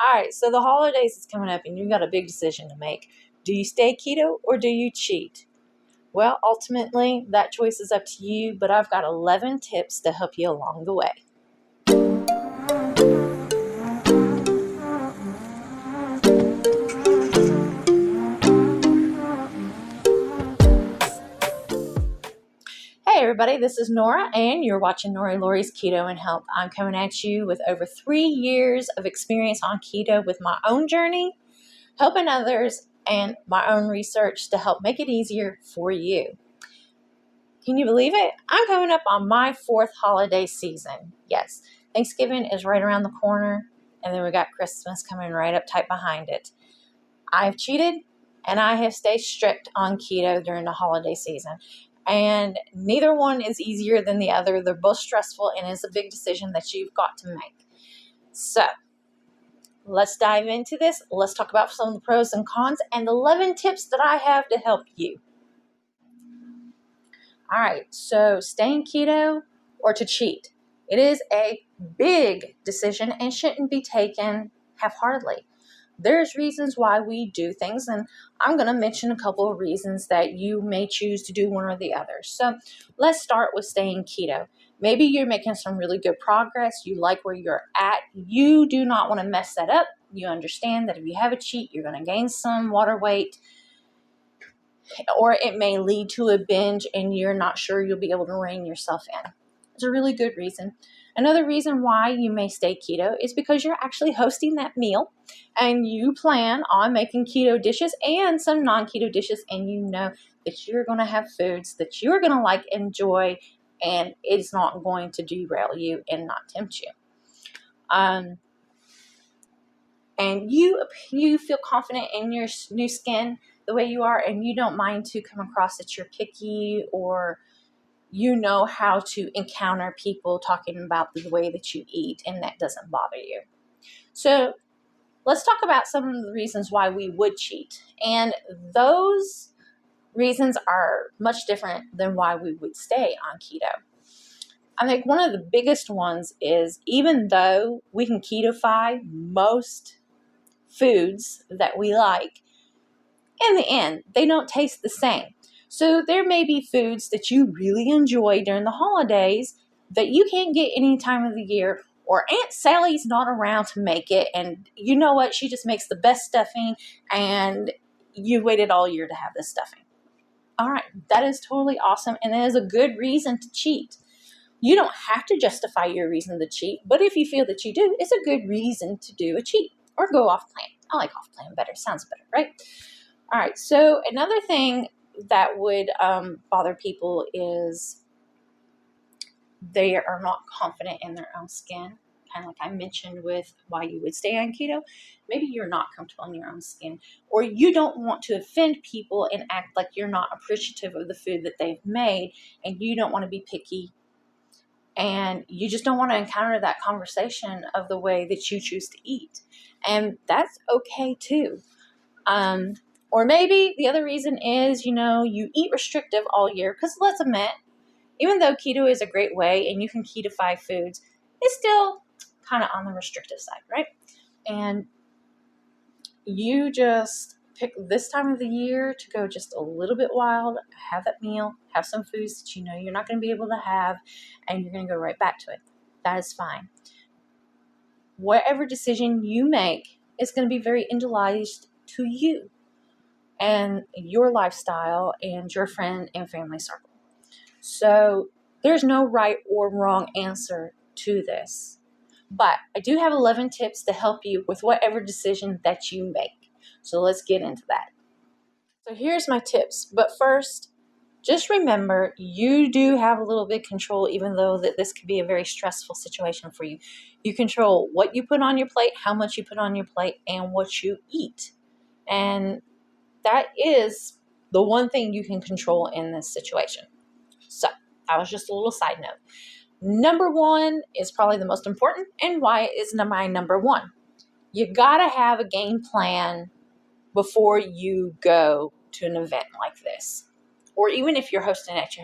All right, so the holidays is coming up and you've got a big decision to make. Do you stay keto or do you cheat? Well, ultimately, that choice is up to you, but I've got 11 tips to help you along the way. Hey everybody, this is Nora and you're watching Nora Lori's Keto and Health. I'm coming at you with over 3 years of experience on keto with my own journey, helping others, and my own research to help make it easier for you. Can you believe it? I'm coming up on my 4th holiday season. Yes, Thanksgiving is right around the corner, and then we got Christmas coming right up tight behind it. I've cheated and I have stayed strict on keto during the holiday season. And neither one is easier than the other. They're both stressful and it's a big decision that you've got to make. So let's dive into this. Let's talk about some of the pros and cons and 11 tips that I have to help you. All right, so staying keto or to cheat. It is a big decision and shouldn't be taken half-heartedly. There's reasons why we do things, and I'm going to mention a couple of reasons that you may choose to do one or the other. So let's start with staying keto. Maybe you're making some really good progress. You like where you're at. You do not want to mess that up. You understand that if you have a cheat, you're going to gain some water weight, or it may lead to a binge and you're not sure you'll be able to rein yourself in. It's a really good reason. Another reason why you may stay keto is because you're actually hosting that meal and you plan on making keto dishes and some non-keto dishes, and you know that you're going to have foods that you're going to like, enjoy, and it's not going to derail you and not tempt you. And you feel confident in your new skin the way you are, and you don't mind to come across that you're picky, or you know how to encounter people talking about the way that you eat, and that doesn't bother you. So let's talk about some of the reasons why we would cheat. And those reasons are much different than why we would stay on keto. I think one of the biggest ones is, even though we can ketofy most foods that we like, in the end, they don't taste the same. So there may be foods that you really enjoy during the holidays that you can't get any time of the year, or Aunt Sally's not around to make it, and you know what? She just makes the best stuffing, and you waited all year to have this stuffing. All right, that is totally awesome, and that is a good reason to cheat. You don't have to justify your reason to cheat, but if you feel that you do, it's a good reason to do a cheat or go off plan. I like off plan better. Sounds better, right? All right, so another thing that would bother people is they are not confident in their own skin. Kind of like I mentioned with why you would stay on keto. Maybe you're not comfortable in your own skin, or you don't want to offend people and act like you're not appreciative of the food that they've made, and you don't want to be picky, and you just don't want to encounter that conversation of the way that you choose to eat. And that's okay too. Or maybe the other reason is, you eat restrictive all year, because let's admit, even though keto is a great way and you can ketofy foods, it's still kind of on the restrictive side, right? And you just pick this time of the year to go just a little bit wild, have that meal, have some foods that you know you're not going to be able to have, and you're going to go right back to it. That is fine. Whatever decision you make is going to be very individualized to you and your lifestyle and your friend and family circle. So there's no right or wrong answer to this. But I do have 11 tips to help you with whatever decision that you make. So let's get into that. So here's my tips. But first, just remember, you do have a little bit of control, even though that this could be a very stressful situation for you. You control what you put on your plate, how much you put on your plate, and what you eat. And that is the one thing you can control in this situation. So that was just a little side note. Number one is probably the most important, and why is my number one. You gotta have a game plan before you go to an event like this. Or even if you're hosting at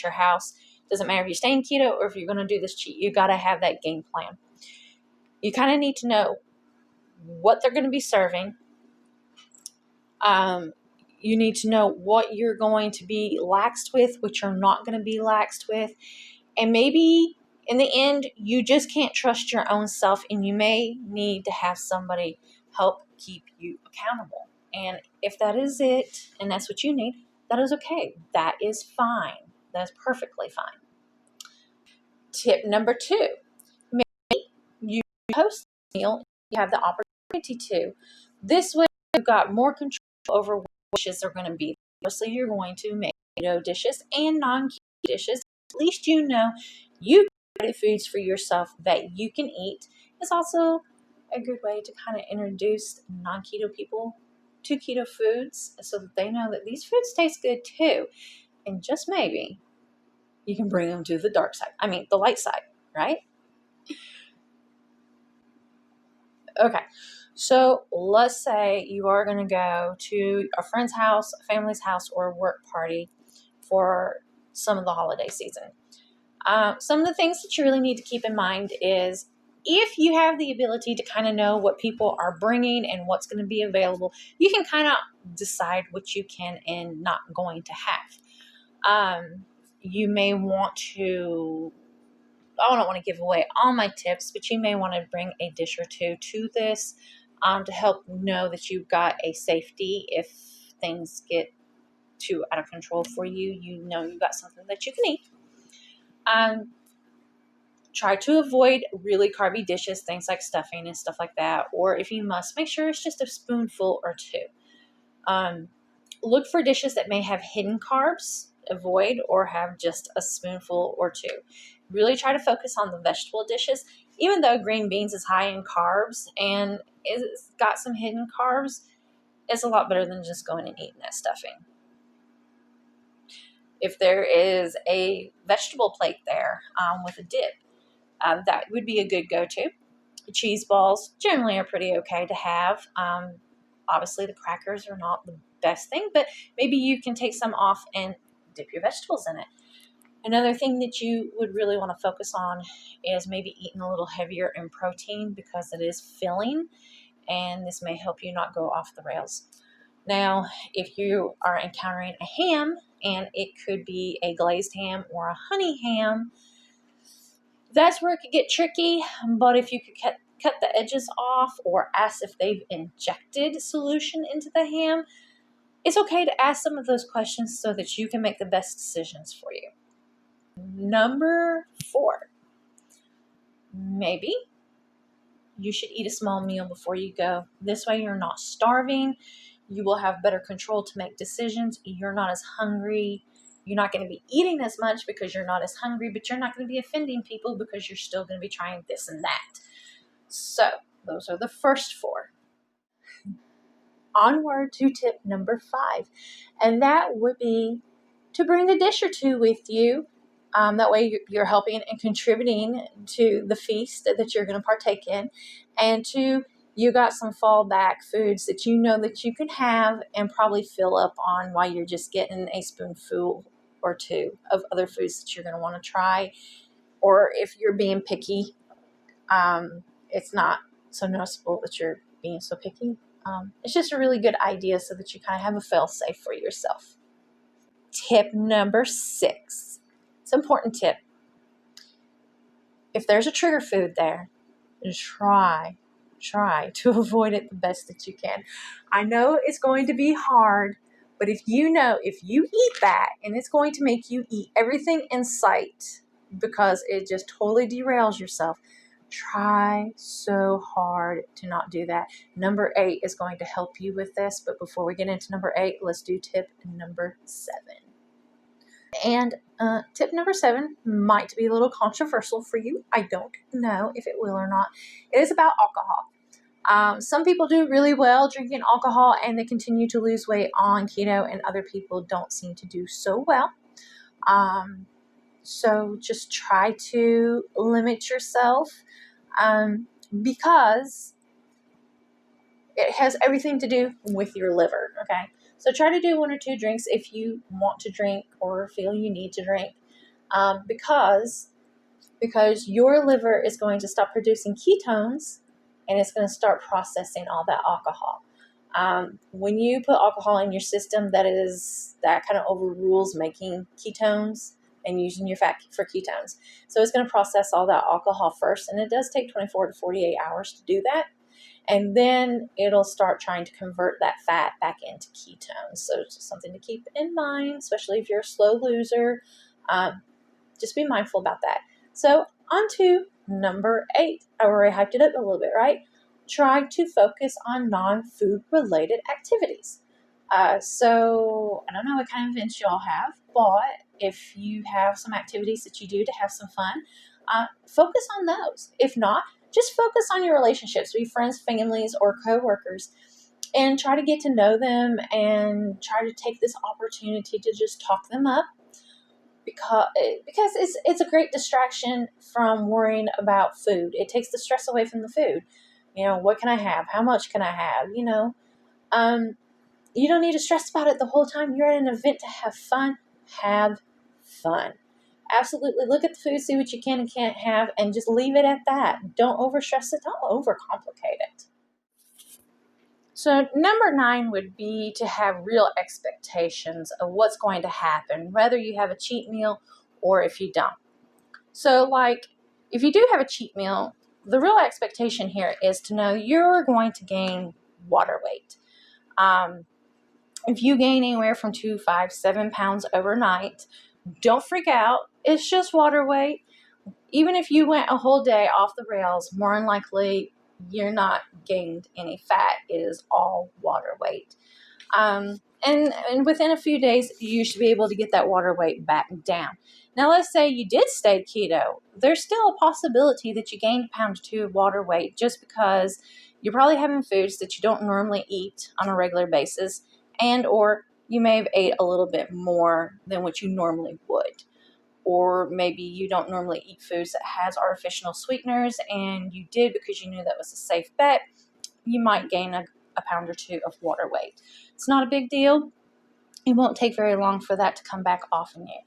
your house, doesn't matter if you're staying keto or if you're going to do this cheat, you got to have that game plan. You kind of need to know what they're going to be serving. You need to know what you're going to be laxed with, which you're not going to be laxed with. And maybe in the end, you just can't trust your own self, and you may need to have somebody help keep you accountable. And if that is it, and that's what you need, that is okay. That is fine. That is perfectly fine. Tip number 2, maybe you host a meal, you have the opportunity to. This way, you've got more control over what dishes are going to be. Mostly you're going to make keto dishes and non-keto dishes. At least you know you created foods for yourself that you can eat. It's also a good way to kind of introduce non-keto people to keto foods so that they know that these foods taste good too. And just maybe you can bring them to the dark side. The light side, right? Okay. So let's say you are going to go to a friend's house, a family's house, or a work party for some of the holiday season. Some of the things that you really need to keep in mind is if you have the ability to kind of know what people are bringing and what's going to be available, you can kind of decide what you can and not going to have. You may want to, I don't want to give away all my tips, but you may want to bring a dish or two to this to help know that you've got a safety if things get too out of control for you. You know you've got something that you can eat. Try to avoid really carby dishes, things like stuffing and stuff like that. Or if you must, make sure it's just a spoonful or two. Look for dishes that may have hidden carbs. Avoid or have just a spoonful or two. Really try to focus on the vegetable dishes. Even though green beans is high in carbs and it's got some hidden carbs, it's a lot better than just going and eating that stuffing. If there is a vegetable plate there with a dip, that would be a good go-to. Cheese balls generally are pretty okay to have. Obviously, the crackers are not the best thing, but maybe you can take some off and dip your vegetables in it. Another thing that you would really want to focus on is maybe eating a little heavier in protein because it is filling, and this may help you not go off the rails. Now, if you are encountering a ham, and it could be a glazed ham or a honey ham, that's where it could get tricky. But if you could cut the edges off or ask if they've injected solution into the ham, it's okay to ask some of those questions so that you can make the best decisions for you. Number 4, maybe you should eat a small meal before you go. This way you're not starving. You will have better control to make decisions. You're not as hungry. You're not going to be eating as much because you're not as hungry, but you're not going to be offending people because you're still going to be trying this and that. So those are the first 4. Onward to tip number 5, and that would be to bring a dish or two with you. That way you're helping and contributing to the feast that you're going to partake in, and 2, you got some fallback foods that you know that you can have and probably fill up on while you're just getting a spoonful or 2 of other foods that you're going to want to try. Or if you're being picky, it's not so noticeable that you're being so picky. It's just a really good idea so that you kind of have a fail-safe for yourself. Tip number 6. It's an important tip. If there's a trigger food there, try to avoid it the best that you can. I know it's going to be hard, but if you eat that and it's going to make you eat everything in sight because it just totally derails yourself, try so hard to not do that. Number 8 is going to help you with this, but before we get into number 8, let's do tip number 7. And tip number 7 might be a little controversial for you. I don't know if it will or not. It is about alcohol. Some people do really well drinking alcohol and they continue to lose weight on keto, and other people don't seem to do so well. So just try to limit yourself because it has everything to do with your liver, okay? So try to do 1 or 2 drinks if you want to drink or feel you need to drink because your liver is going to stop producing ketones and it's going to start processing all that alcohol. When you put alcohol in your system, that kind of overrules making ketones and using your fat for ketones. So it's going to process all that alcohol first, and it does take 24 to 48 hours to do that. And then it'll start trying to convert that fat back into ketones. So it's just something to keep in mind, especially if you're a slow loser. Just be mindful about that. So on to number 8. I already hyped it up a little bit, right? Try to focus on non-food related activities. So I don't know what kind of events you all have, but if you have some activities that you do to have some fun, focus on those. If not, just focus on your relationships with friends, families, or coworkers, and try to get to know them and try to take this opportunity to just talk them up, because it's a great distraction from worrying about food. It takes the stress away from the food. What can I have? How much can I have? You don't need to stress about it the whole time. You're at an event to have fun. Have fun. Absolutely. Look at the food, see what you can and can't have, and just leave it at that. Don't overstress it. Don't overcomplicate it. So number 9 would be to have real expectations of what's going to happen, whether you have a cheat meal or if you don't. So if you do have a cheat meal, the real expectation here is to know you're going to gain water weight. If you gain anywhere from 2, 5, 7 pounds overnight, don't freak out. It's just water weight. Even if you went a whole day off the rails, more than likely you're not gained any fat. It is all water weight. And within a few days, you should be able to get that water weight back down. Now, let's say you did stay keto. There's still a possibility that you gained 1 pound or 2 of water weight just because you're probably having foods that you don't normally eat on a regular basis, and or you may have ate a little bit more than what you normally would. Or maybe you don't normally eat foods that has artificial sweeteners, and you did because you knew that was a safe bet. You might gain a pound or 2 of water weight. It's not a big deal. It won't take very long for that to come back off in you.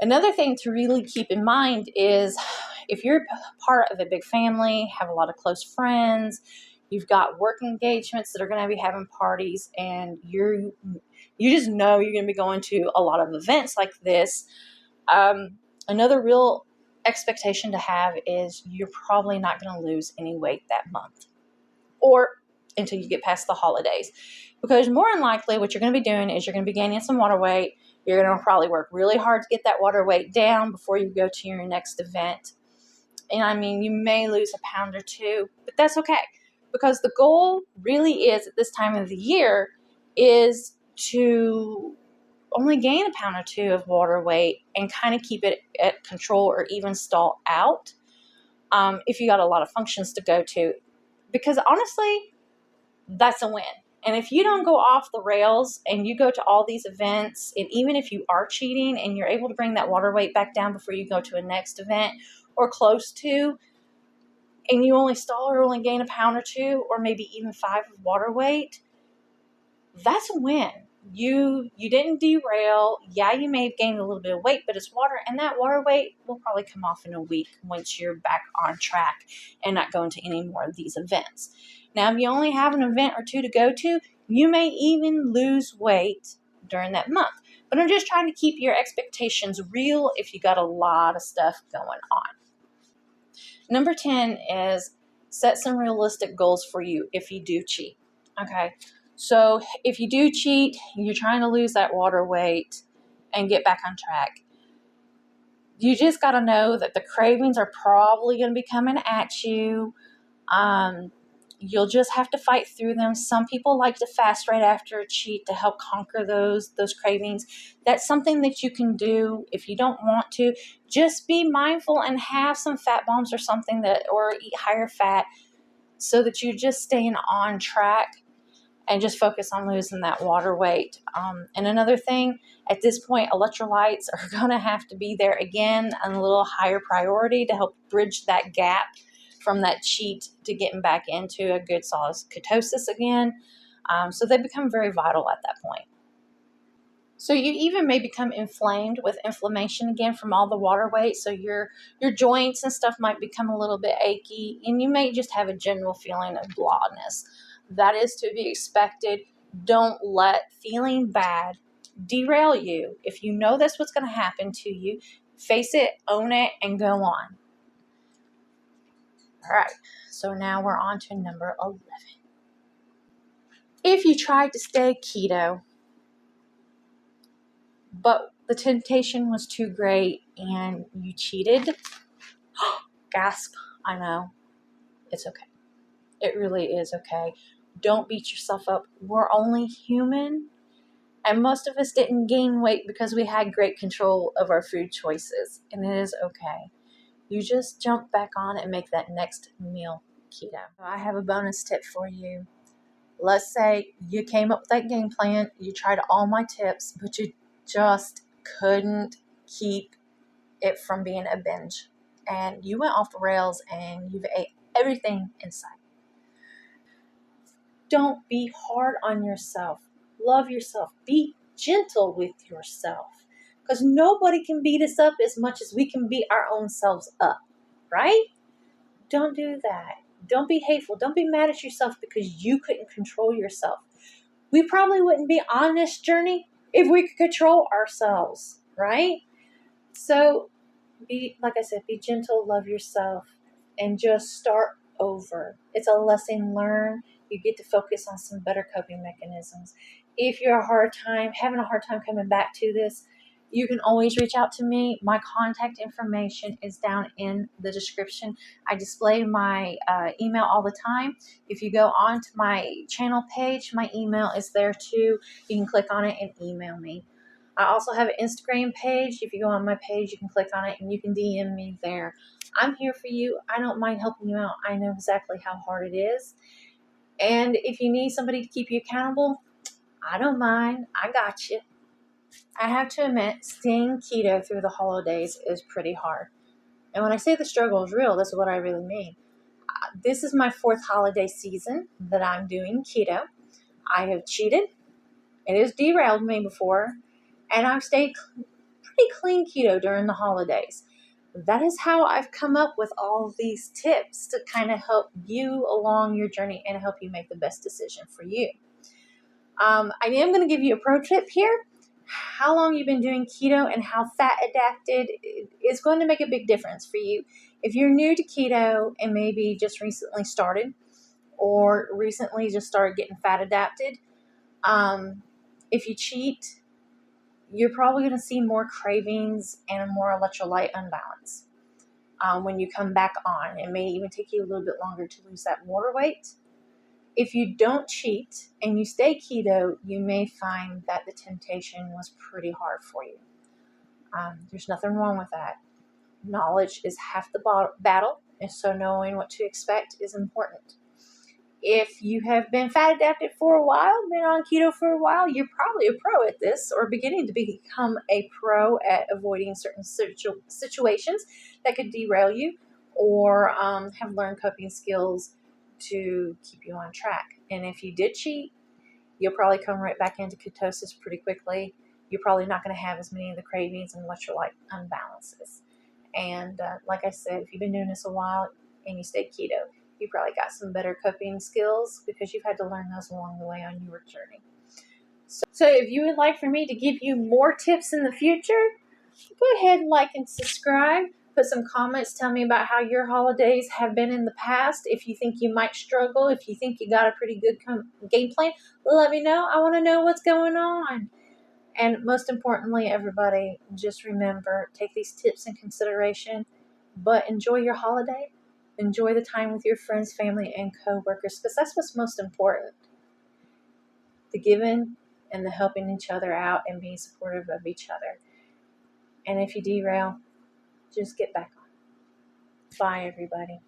Another thing to really keep in mind is if you're part of a big family, have a lot of close friends, you've got work engagements that are going to be having parties, and you just know you're going to be going to a lot of events like this. Another real expectation to have is you're probably not going to lose any weight that month or until you get past the holidays, because more than likely what you're going to be doing is you're going to be gaining some water weight. You're going to probably work really hard to get that water weight down before you go to your next event. And you may lose 1 pound or 2, but that's okay, because the goal really is at this time of the year is to only gain 1 pound or 2 of water weight and kind of keep it at control or even stall out if you got a lot of functions to go to. Because honestly, that's a win. And if you don't go off the rails and you go to all these events, and even if you are cheating and you're able to bring that water weight back down before you go to a next event or close to, and you only stall or only gain 1 pound or 2 or maybe even 5 of water weight, that's a win. You didn't derail. Yeah, you may have gained a little bit of weight, but it's water, and that water weight will probably come off in a week once you're back on track and not going to any more of these events. Now, if you only have an event or 2 to go to, you may even lose weight during that month. But I'm just trying to keep your expectations real if you got a lot of stuff going on. Number 10 is set some realistic goals for you if you do cheat. Okay. So if you do cheat, you're trying to lose that water weight and get back on track. You just got to know that the cravings are probably going to be coming at you. You'll just have to fight through them. Some people like to fast right after a cheat to help conquer those cravings. That's something that you can do if you don't want to. Just be mindful and have some fat bombs or something or eat higher fat so that you're just staying on track. And just focus on losing that water weight. And another thing, at this point, electrolytes are going to have to be there again on a little higher priority to help bridge that gap from that cheat to getting back into a good solid ketosis again. So they become very vital at that point. So you even may become inflamed with inflammation again from all the water weight. So your joints and stuff might become a little bit achy, and you may just have a general feeling of blahness. That is to be expected. Don't let feeling bad derail you. If you know that's what's going to happen to you, face it, own it, and go on. All right, so now we're on to number 11. If you tried to stay keto, but the temptation was too great and you cheated, gasp, I know, it's okay. It really is okay. Don't beat yourself up. We're only human, and most of us didn't gain weight because we had great control of our food choices, and it is okay. You just jump back on and make that next meal keto. I have a bonus tip for you. Let's say you came up with that game plan, you tried all my tips, but you just couldn't keep it from being a binge. And you went off the rails and you've ate everything in sight. Don't be hard on yourself. Love yourself. Be gentle with yourself. Because nobody can beat us up as much as we can beat our own selves up, right? Don't do that. Don't be hateful. Don't be mad at yourself because you couldn't control yourself. We probably wouldn't be on this journey if we could control ourselves, right? So like I said, be gentle, love yourself, and just start over. It's a lesson learned. You get to focus on some better coping mechanisms. If you're having a hard time coming back to this, you can always reach out to me. My contact information is down in the description. I display my email all the time. If you go on to my channel page, my email is there too. You can click on it and email me. I also have an Instagram page. If you go on my page, you can click on it and you can DM me there. I'm here for you. I don't mind helping you out. I know exactly how hard it is. And if you need somebody to keep you accountable, I don't mind. I got you. I have to admit, staying keto through the holidays is pretty hard. And when I say the struggle is real, that's what I really mean. This is my 4th holiday season that I'm doing keto. I have cheated. It has derailed me before. And I've stayed pretty clean keto during the holidays. That is how I've come up with all of these tips to kind of help you along your journey and help you make the best decision for you. I am going to give you a pro tip here. How long you've been doing keto and how fat adapted is going to make a big difference for you. If you're new to keto and maybe just recently started or recently just started getting fat adapted, if you cheat, you're probably going to see more cravings and a more electrolyte imbalance when you come back on. It may even take you a little bit longer to lose that water weight. If you don't cheat and you stay keto, you may find that the temptation was pretty hard for you. There's nothing wrong with that. Knowledge is half the battle, and so knowing what to expect is important. If you have been fat adapted for a while, been on keto for a while, you're probably a pro at this or beginning to become a pro at avoiding certain situations that could derail you or have learned coping skills to keep you on track. And if you did cheat, you'll probably come right back into ketosis pretty quickly. You're probably not going to have as many of the cravings and electrolyte imbalances. And like I said, if you've been doing this a while and you stay keto, you probably got some better coping skills because you've had to learn those along the way on your journey. So if you would like for me to give you more tips in the future, go ahead and like and subscribe. Put some comments. Tell me about how your holidays have been in the past. If you think you might struggle, if you think you got a pretty good game plan, let me know. I want to know what's going on. And most importantly, everybody, just remember, take these tips in consideration, but enjoy your holiday. Enjoy the time with your friends, family, and co-workers, because that's what's most important. The giving and the helping each other out and being supportive of each other. And if you derail, just get back on. Bye, everybody.